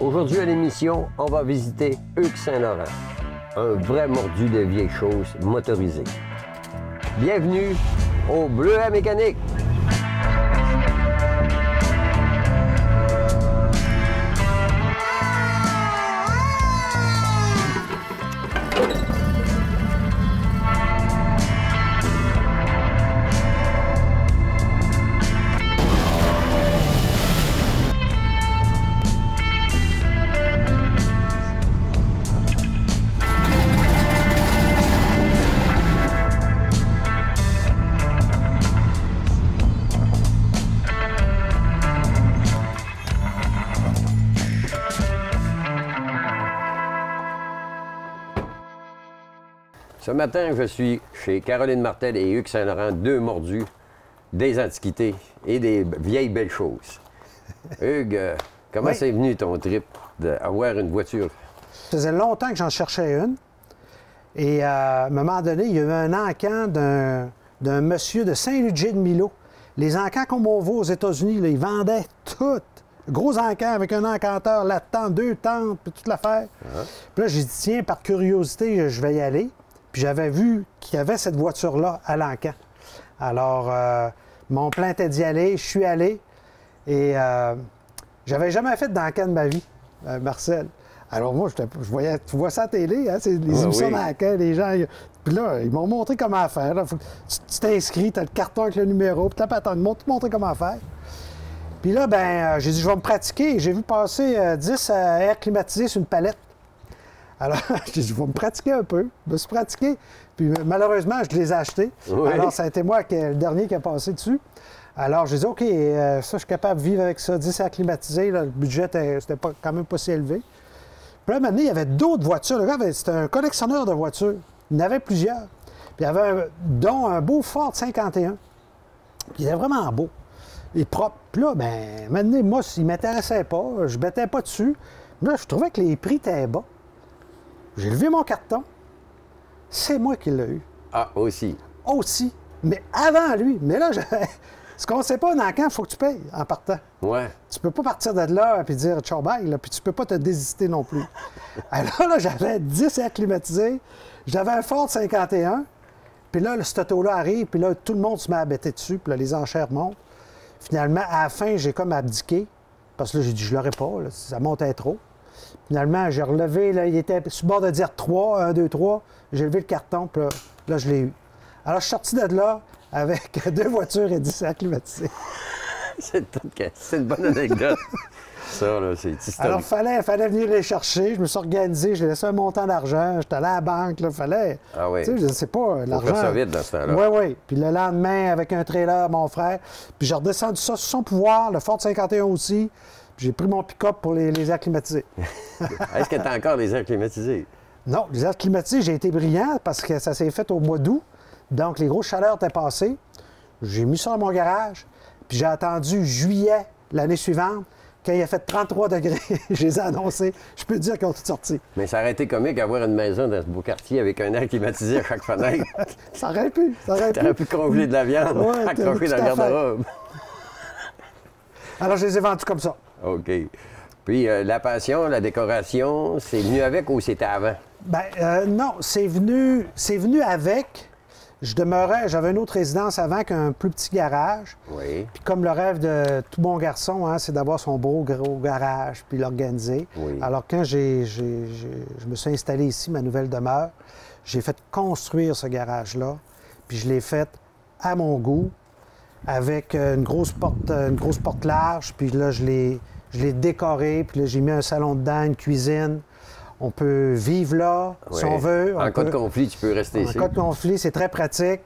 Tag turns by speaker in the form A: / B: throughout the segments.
A: Aujourd'hui à l'émission, on va visiter Hugues Saint-Laurent, un vrai mordu de vieilles choses motorisées. Bienvenue au Bleuet Mécanique! Ce matin, je suis chez Caroline Martel et Hugues Saint-Laurent, deux mordus, des antiquités et des vieilles belles choses. Hugues, comment c'est venu ton trip d'avoir une voiture?
B: Ça faisait longtemps que j'en cherchais une. Et à un moment donné, il y a eu un encan d'un monsieur de Saint-Ludger-de-Milo. Les encans comme on voit aux États-Unis, là, ils vendaient tout. Gros encan avec un encanteur, la tente, deux tentes, puis toute l'affaire. Puis là, j'ai dit, tiens, par curiosité, je vais y aller. Puis j'avais vu qu'il y avait cette voiture-là à l'encan. Alors, mon plan était d'y aller, je suis allé. Et j'avais jamais fait d'encan de ma vie, Marcel. Alors moi, tu vois ça à la télé, hein, c'est les émissions d'encan, les gens. Puis là, ils m'ont montré comment faire. Là. Tu t'inscris, tu as le carton avec le numéro, puis t'as ils m'ont tout montré comment faire. Puis là, ben, j'ai dit, je vais me pratiquer. J'ai vu passer 10 airs climatisés sur une palette. Alors, j'ai dit, je vais me pratiquer un peu. Je me suis pratiqué. Puis malheureusement, je les ai achetés. Oui. Alors, ça a été moi le dernier qui a passé dessus. Alors, j'ai dit, OK, ça, je suis capable de vivre avec ça. 10 airs climatisés, là, le budget, c'était quand même pas si élevé. Puis là, maintenant, il y avait d'autres voitures. Le gars, c'était un collectionneur de voitures. Il en avait plusieurs. Puis il y avait dont un beau Ford 51. Puis il était vraiment beau et propre. Puis là, bien, maintenant, moi, il ne m'intéressait pas. Je ne mettais pas dessus. Là, je trouvais que les prix étaient bas. J'ai levé mon carton. C'est moi qui l'ai eu.
A: Ah, aussi.
B: Aussi. Mais avant lui. Mais là, ce qu'on ne sait pas, dans le camp, il faut que tu payes en partant.
A: Ouais.
B: Tu peux pas partir de là et dire ciao bye, là, puis tu peux pas te désister non plus. Alors là, j'avais 10 airs climatisés. J'avais un Ford 51. Puis là, cet auto-là arrive, puis là, tout le monde se met à bêter dessus, puis là, les enchères montent. Finalement, à la fin, j'ai comme abdiqué. Parce que là, j'ai dit, je l'aurais pas, là, ça montait trop. Finalement, j'ai relevé, là, il était sur le bord de dire 3, 1, 2, 3. J'ai levé le carton, puis là, je l'ai eu. Alors, je suis sorti de là avec 2 voitures et 10 airs climatisés.
A: C'est une bonne anecdote. Ça, là, c'est historique.
B: Alors, il fallait venir les chercher. Je me suis organisé, j'ai laissé un montant d'argent. J'étais allé à la banque, là, fallait...
A: Ah oui.
B: Tu sais, je ne sais pas, l'argent...
A: Faut faire ça vite dans ce temps-là.
B: Oui, oui. Puis le lendemain, avec un trailer, mon frère, puis j'ai redescendu ça sur son pouvoir, le Ford 51 aussi. Puis j'ai pris mon pick-up pour les airs climatisés.
A: Est-ce que tu as encore les airs climatisés?
B: Non, les airs climatisés, j'ai été brillant parce que ça s'est fait au mois d'août. Donc, les grosses chaleurs étaient passées. J'ai mis ça dans mon garage. Puis j'ai attendu juillet l'année suivante. Quand il a fait 33 degrés, je les ai annoncés. Je peux te dire qu'ils ont tout sorti.
A: Mais ça aurait été comique d'avoir une maison dans ce beau quartier avec un air climatisé à chaque fenêtre.
B: Ça aurait pu, ça aurait pu.
A: Tu aurais pu congeler de la viande,
B: ouais,
A: accrocher dans le garde-robe.
B: Alors, je les ai vendus comme ça.
A: OK. Puis la passion, la décoration, c'est venu avec ou c'était avant?
B: Bien, non, c'est venu avec. J'avais une autre résidence avant qu'un plus petit garage.
A: Oui.
B: Puis comme le rêve de tout bon garçon, hein, c'est d'avoir son beau gros garage puis l'organiser.
A: Oui.
B: Alors quand je me suis installé ici, ma nouvelle demeure, j'ai fait construire ce garage-là. Puis je l'ai fait à mon goût, avec une grosse porte large. Puis là, je l'ai décoré. Puis là, j'ai mis un salon dedans, une cuisine. On peut vivre là,
A: oui.
B: Si on veut.
A: En cas de conflit, tu peux rester ici.
B: En cas de conflit, c'est très pratique.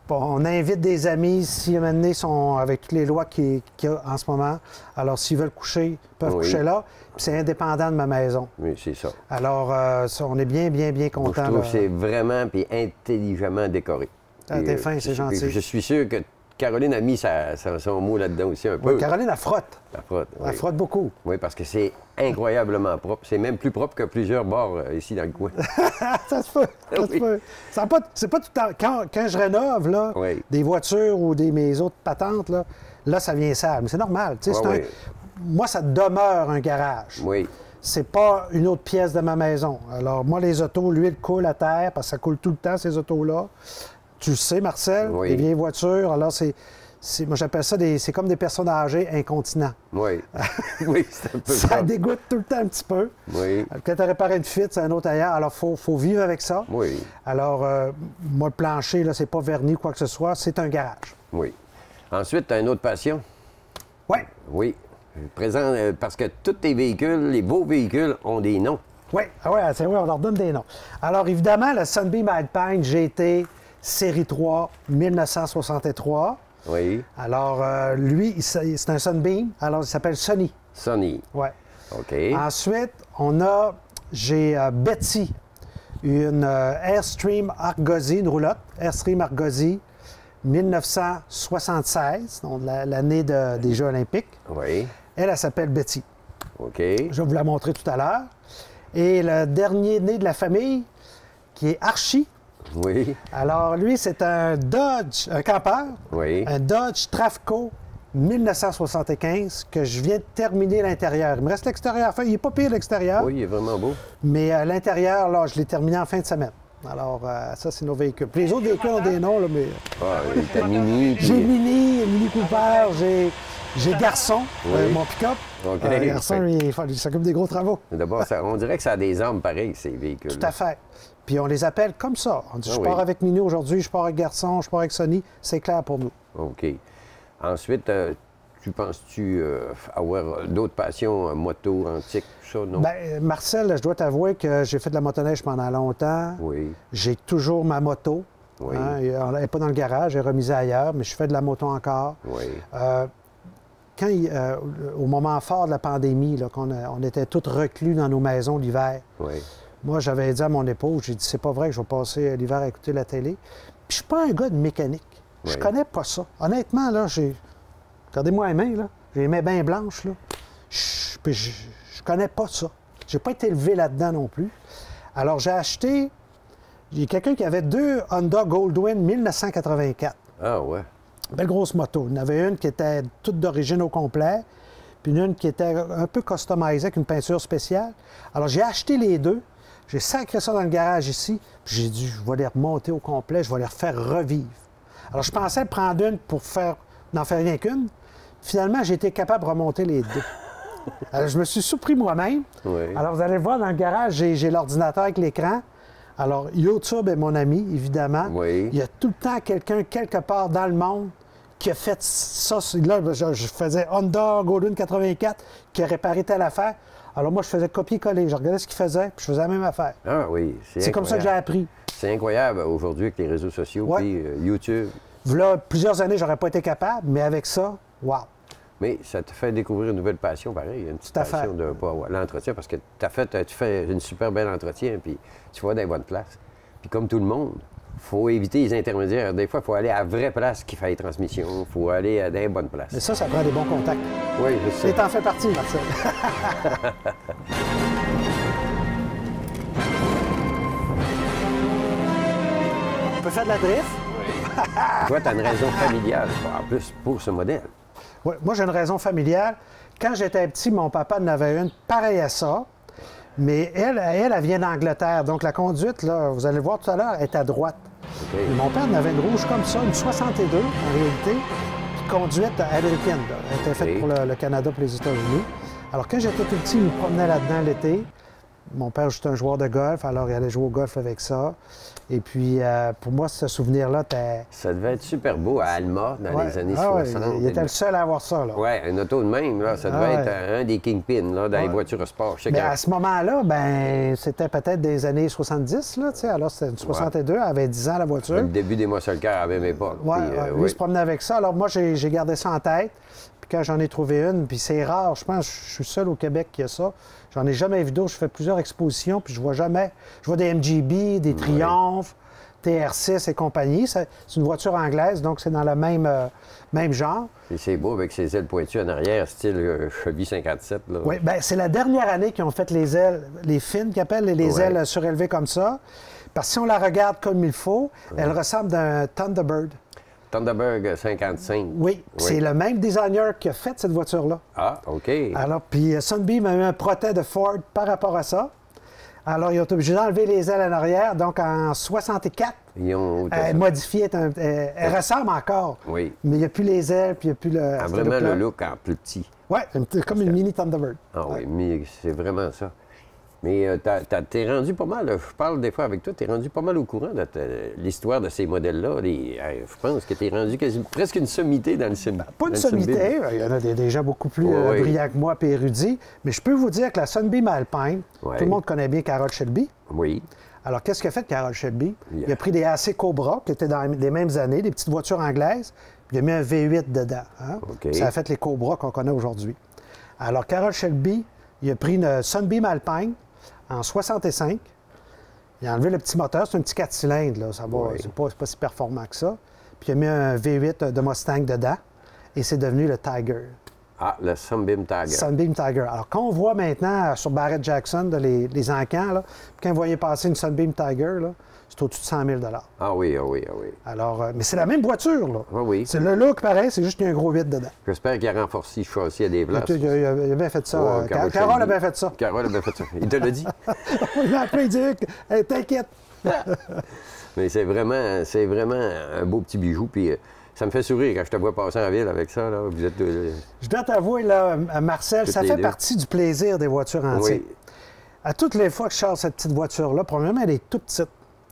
B: Bon, on invite des amis, si à un moment donné, sont avec toutes les lois qu'il y a en ce moment. Alors, s'ils veulent coucher, ils peuvent coucher là. Puis c'est indépendant de ma maison.
A: Oui, c'est ça.
B: Alors, on est bien contents.
A: Je trouve que c'est vraiment puis intelligemment décoré.
B: Ah, t'es fin, c'est gentil.
A: Je suis sûr que Caroline a mis son mot là-dedans aussi un peu.
B: Oui, Caroline, elle frotte.
A: Elle frotte, oui.
B: Elle frotte beaucoup.
A: Oui, parce que c'est incroyablement propre. C'est même plus propre que plusieurs bars ici dans le coin.
B: Ça se peut. Ça se peut. C'est pas tout le temps. Quand je rénove là, des voitures ou mes autres patentes, là, ça vient sale. Mais c'est normal. Moi, ça demeure un garage.
A: Oui.
B: c'est pas une autre pièce de ma maison. Alors, moi, les autos, l'huile coule à terre, parce que ça coule tout le temps, ces autos-là. Tu le sais, Marcel,
A: Oui.
B: les vieilles voitures. Alors, moi, j'appelle ça c'est comme des personnes âgées incontinents.
A: Oui. Oui, c'est un peu
B: Ça
A: ça.
B: dégoûte tout le temps un petit peu.
A: Oui.
B: Quand tu as réparé une fuite, c'est un autre ailleurs. Alors, il faut vivre avec ça.
A: Oui.
B: Alors, moi, le plancher, là, c'est pas verni, quoi que ce soit. C'est un garage.
A: Oui. Ensuite, tu as une autre passion?
B: Oui.
A: Oui. Présent, parce que tous tes véhicules, les beaux véhicules, ont des noms.
B: Oui, c'est vrai, on leur donne des noms. Alors, évidemment, le Sunbeam Alpine GT Série 3 1963.
A: Oui.
B: Alors, lui, c'est un Sunbeam. Alors, il s'appelle Sunny.
A: Sunny.
B: Ouais.
A: OK.
B: Ensuite, j'ai Betty, une Airstream Argosy, une roulotte, Airstream Argosy 1976, donc l'année des Jeux olympiques.
A: Oui.
B: Elle s'appelle Betty.
A: OK.
B: Je vais vous la montrer tout à l'heure. Et le dernier né de la famille, qui est Archie.
A: Oui.
B: Alors, lui, c'est un Dodge, un campeur,
A: Oui.
B: un Dodge Trafco 1975 que je viens de terminer l'intérieur. Il me reste l'extérieur. Enfin, il n'est pas pire l'extérieur,
A: Oui, il est vraiment beau.
B: mais l'intérieur, là, je l'ai terminé en fin de semaine. Alors, ça, c'est nos véhicules. Puis les autres véhicules ont des noms, là, mais...
A: Ah, t'as Mini. puis-
B: J'ai Mini Cooper, j'ai Garçon,
A: Oui.
B: mon pick-up.
A: OK.
B: Garçon, lui, il s'occupe des gros travaux.
A: D'abord, on dirait que ça a des armes pareilles, ces véhicules.
B: Tout à fait. Puis on les appelle comme ça. On dit,
A: Ah
B: je
A: oui.
B: pars avec Mini aujourd'hui, je pars avec Garçon, je pars avec Sony. C'est clair pour nous.
A: OK. Ensuite, tu penses-tu avoir d'autres passions, moto, antique, tout ça, non?
B: Bien, Marcel, je dois t'avouer que j'ai fait de la motoneige pendant longtemps.
A: Oui.
B: J'ai toujours ma moto.
A: Oui.
B: Hein, elle n'est pas dans le garage, elle est remise ailleurs, mais je fais de la moto encore.
A: Oui.
B: Au moment fort de la pandémie, là, on était tous reclus dans nos maisons l'hiver,
A: Oui.
B: moi, j'avais dit à mon épouse, j'ai dit, c'est pas vrai que je vais passer l'hiver à écouter la télé. Puis je suis pas un gars de mécanique. Je
A: Oui.
B: connais pas ça. Honnêtement, là, regardez-moi les mains, là. J'ai les mains bien blanches, là. Je connais pas ça. J'ai pas été élevé là-dedans non plus. Alors, il y a quelqu'un qui avait 2 Honda Goldwyn 1984.
A: Ah, ouais.
B: Belle grosse moto. Il y en avait une qui était toute d'origine au complet, puis une qui était un peu customisée avec une peinture spéciale. Alors, j'ai acheté les deux. J'ai sacré ça dans le garage ici, puis j'ai dit, je vais les remonter au complet, je vais les refaire revivre. Alors, je pensais prendre une pour n'en faire rien qu'une. Finalement, j'ai été capable de remonter les deux. Alors, je me suis surpris moi-même.
A: Oui.
B: Alors, vous allez voir, dans le garage, j'ai l'ordinateur avec l'écran. Alors, YouTube est mon ami, évidemment.
A: Oui.
B: Il y a tout le temps quelqu'un, quelque part dans le monde, qui a fait ça. Là, je faisais Honda Goldwyn 84, qui a réparé telle affaire. Alors, moi, je faisais copier-coller. Je regardais ce qu'il faisait, puis je faisais la même affaire.
A: Ah, oui.
B: C'est comme ça que j'ai appris.
A: C'est incroyable aujourd'hui avec les réseaux sociaux,
B: Ouais.
A: puis YouTube.
B: Là, plusieurs années, j'aurais pas été capable, mais avec ça, wow.
A: Mais ça te fait découvrir une nouvelle passion, pareil. Une petite
B: Tout à fait.
A: passion de l'entretien, parce que tu fais une super belle entretien, puis tu vas dans les bonnes places. Puis comme tout le monde, il faut éviter les intermédiaires. Des fois, il faut aller à la vraie place qui fait les transmissions. Il faut aller dans les bonnes places.
B: Mais ça prend des bons contacts.
A: Oui, je sais.
B: Et t'en fais partie, Marcel. On peut faire de la drift.
A: Toi, tu as une raison familiale, en plus, pour ce modèle.
B: Ouais, moi, j'ai une raison familiale. Quand j'étais petit, mon papa en avait une pareille à ça. Mais elle vient d'Angleterre. Donc, la conduite, là, vous allez le voir tout à l'heure, est à droite.
A: OK.
B: Et mon père en avait une rouge comme ça, une 62 en réalité, puis conduite américaine. Là. Elle était faite
A: OK.
B: pour le Canada et les États-Unis. Alors, quand j'étais tout petit, il me promenait là-dedans l'été. Mon père, juste un joueur de golf, alors il allait jouer au golf avec ça. Et puis, pour moi, ce souvenir-là,
A: Ça devait être super beau à Alma dans
B: ouais.
A: les années
B: Ah ouais,
A: 60.
B: il était le seul à avoir ça, là.
A: Oui, un auto de même, là, ça devait
B: Ah
A: être un des kingpins là, dans les
B: Ouais.
A: voitures de sport. Je sais
B: Mais
A: que-
B: à ce moment-là, ben, c'était peut-être des années 70, là, tu sais. Alors, c'était une 62, elle avait 10 ans, la voiture.
A: le début des muscle cars à la même époque.
B: Ouais,
A: Puis,
B: lui, il se promenait avec ça. Alors, moi, j'ai gardé ça en tête. Puis quand j'en ai trouvé une, puis c'est rare, je pense, je suis seul au Québec qui a ça. J'en ai jamais vu d'autres. Je fais plusieurs expositions, puis je vois des MGB, des Triumph, TR6 et compagnie. C'est une voiture anglaise, donc c'est dans le même genre.
A: Et c'est beau avec ses ailes pointues en arrière, style Chevy 57. Là.
B: Oui, bien, c'est la dernière année qu'ils ont fait les ailes, les fines qu'ils appellent, les
A: Ouais.
B: ailes surélevées comme ça. Parce que si on la regarde comme il faut, elle ressemble d'un Thunderbird.
A: Thunderbird 55.
B: Oui, c'est le même designer qui a fait cette voiture-là.
A: Ah, OK.
B: Alors, puis Sunbeam a eu un protège de Ford par rapport à ça. Alors, ils ont été obligés d'enlever les ailes en arrière. Donc, en 64,
A: Ils ont
B: elle modifiée. Elle ressemble encore.
A: Oui.
B: Mais il n'y a plus les ailes, puis il n'y a plus le.
A: Ah, vraiment le look en plus petit.
B: Oui, comme une mini Thunderbird.
A: Ah oui, mais c'est vraiment ça. Mais t'es rendu pas mal, je parle des fois avec toi, t'es rendu pas mal au courant de l'histoire de ces modèles-là. Je pense que t'es rendu presque une sommité dans le sim.
B: Pas une sommité, il y en a des gens beaucoup plus brillants que moi et érudits, mais je peux vous dire que la Sunbeam Alpine, tout le monde connaît bien Carroll Shelby.
A: Oui.
B: Alors, qu'est-ce qu'a fait Carroll Shelby? Il a pris des AC Cobra, qui étaient dans les mêmes années, des petites voitures anglaises, puis il a mis un V8 dedans. Hein?
A: OK.
B: Ça a fait les Cobra qu'on connaît aujourd'hui. Alors, Carroll Shelby, il a pris une Sunbeam Alpine en 65. Il a enlevé le petit moteur, c'est un petit 4 cylindres, là. Ça va, c'est pas si performant que ça. Puis il a mis un V8 de Mustang dedans, et c'est devenu le Tiger.
A: Ah, le Sunbeam Tiger.
B: Sunbeam Tiger. Alors, quand on voit maintenant sur Barrett Jackson, les encans, là, quand vous voyez passer une Sunbeam Tiger, là, c'est au-dessus de 100 000 $.
A: Ah oui, ah oui, ah oui.
B: Alors, mais c'est la même voiture, là.
A: Ah oui.
B: C'est le look pareil, c'est juste qu'il y a un gros vide dedans.
A: J'espère qu'il a renforcé le châssis à des places.
B: Il a bien fait ça. Carroll a bien fait ça.
A: Carroll a bien fait ça. Il te l'a dit?
B: Il m'a appelé, il dit hey, t'inquiète.
A: Mais c'est vraiment un beau petit bijou. Puis ça me fait sourire quand je te vois passer en ville avec ça. Là. Vous êtes
B: Je dois t'avouer, là, Marcel, ça fait partie du plaisir des voitures antiques.
A: Oui.
B: À toutes les fois que je charge cette petite voiture-là, premièrement, elle est toute petite.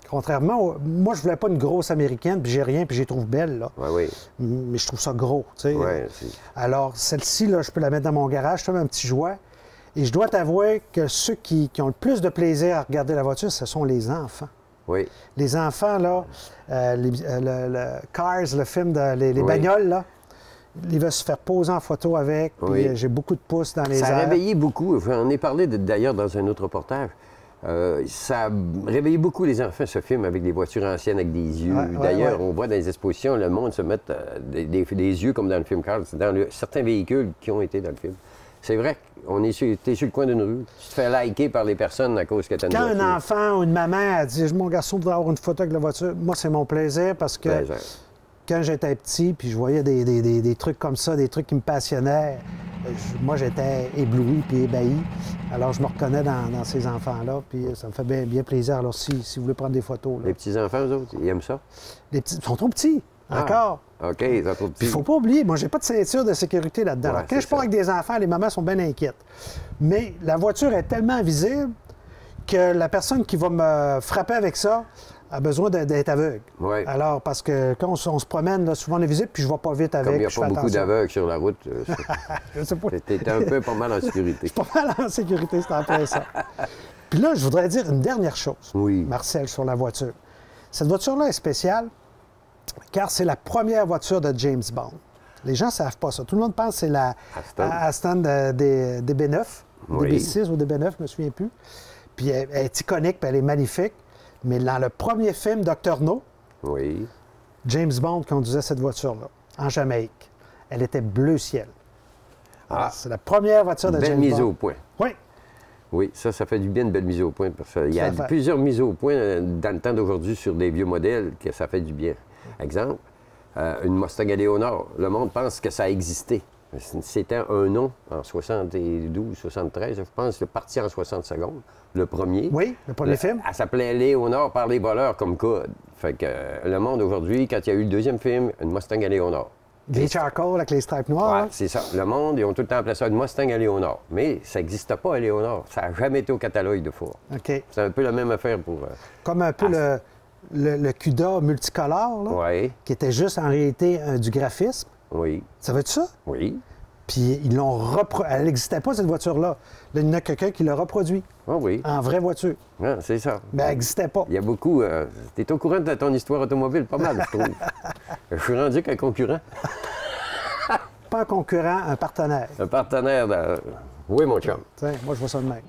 B: Contrairement, moi, je voulais pas une grosse américaine, puis j'ai rien, puis je les trouve belles, là.
A: Oui, oui.
B: Mais je trouve ça gros, tu sais.
A: Ouais,
B: alors, celle-ci, là, je peux la mettre dans mon garage, c'est un petit jouet. Et je dois t'avouer que ceux qui ont le plus de plaisir à regarder la voiture, ce sont les enfants.
A: Oui.
B: Les enfants, là, le Cars, le film, les bagnoles, là, il va se faire poser en photo avec, puis j'ai beaucoup de pouces dans les airs.
A: Ça a réveillé beaucoup, j'en ai parlé d'ailleurs dans un autre reportage. Ça a réveillé beaucoup les enfants, ce film, avec des voitures anciennes, avec des yeux. D'ailleurs, on voit dans les expositions, le monde se mettre des yeux comme dans le film Cars, dans certains véhicules qui ont été dans le film. C'est vrai qu'on est sur le coin d'une rue, tu te fais liker par les personnes à cause que tu as une voiture.
B: Quand un enfant ou une maman a dit « Mon garçon voudrait avoir une photo avec la voiture », moi, c'est mon plaisir parce que quand j'étais petit, puis je voyais des trucs comme ça, des trucs qui me passionnaient, moi, j'étais ébloui puis ébahi. Alors, je me reconnais dans ces enfants-là, puis ça me fait bien plaisir. Alors, si vous voulez prendre des photos... Là.
A: Les petits-enfants, eux autres, ils aiment ça? Les petits,
B: ils sont trop petits, encore.
A: OK, ils sont trop petits.
B: Il ne faut pas oublier, moi, j'ai pas de ceinture de sécurité là-dedans.
A: Ouais,
B: Alors, quand je pars avec des enfants, les mamans sont bien inquiètes. Mais la voiture est tellement visible que la personne qui va me frapper avec ça a besoin d'être aveugle.
A: Oui.
B: Alors, parce que quand on se promène, là, souvent on est visible, puis je ne vais pas vite avec.
A: Comme il n'y a pas beaucoup d'aveugles sur la route,
B: je sais pas.
A: T'es un peu pas mal en sécurité.
B: Je suis pas mal en sécurité, c'est en plein ça. Puis là, je voudrais dire une dernière chose, Marcel, sur la voiture. Cette voiture-là est spéciale car c'est la première voiture de James Bond. Les gens ne savent pas ça. Tout le monde pense que c'est la Aston des DB9, DB6 ou DB9, je ne me souviens plus. Puis elle est iconique, puis elle est magnifique. Mais dans le premier film, Dr. No, James Bond conduisait cette voiture-là, en Jamaïque. Elle était bleu ciel. C'est la première voiture de James Bond.
A: Belle mise au point.
B: Oui.
A: Oui, ça fait du bien, une belle mise au point. Parce qu'il y a plusieurs mises au point dans le temps d'aujourd'hui sur des vieux modèles que ça fait du bien. Exemple, une Mustang Eleonore. Le monde pense que ça a existé. C'était un nom en 72, 73, je pense, parti en 60 secondes. Le premier.
B: Oui, le premier film.
A: Elle s'appelait Léonard par les voleurs comme code. Fait que le monde aujourd'hui, quand il y a eu le deuxième film, une Mustang Léonard.
B: Des charcoal avec les stripes noires.
A: Oui, c'est ça. Le monde, ils ont tout le temps appelé ça une Mustang Léonard. Mais ça n'existait pas à Léonard. Ça n'a jamais été au catalogue de Ford.
B: OK.
A: C'est un peu la même affaire pour...
B: Comme un peu le CUDA multicolore, là, qui était juste en réalité du graphisme.
A: Oui.
B: Ça veut dire ça?
A: Oui.
B: Puis ils l'ont reproduit. Elle n'existait pas, cette voiture-là. Là, il y en a quelqu'un qui l'a reproduit.
A: Ah oui.
B: En vraie voiture.
A: Ah, c'est ça.
B: Mais elle n'existait pas.
A: Il y a beaucoup... tu es au courant de ton histoire automobile, pas mal, je trouve. Je suis rendu qu'un concurrent.
B: Pas un concurrent, un partenaire.
A: Un partenaire Oui, mon chum.
B: Tiens, moi, je vois ça de même.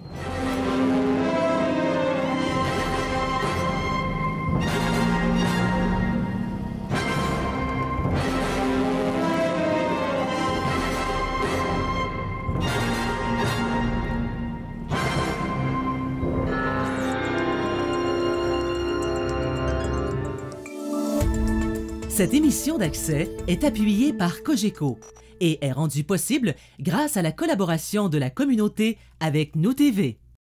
C: Cette émission d'Accès est appuyée par Cogeco et est rendue possible grâce à la collaboration de la communauté avec Nous TV.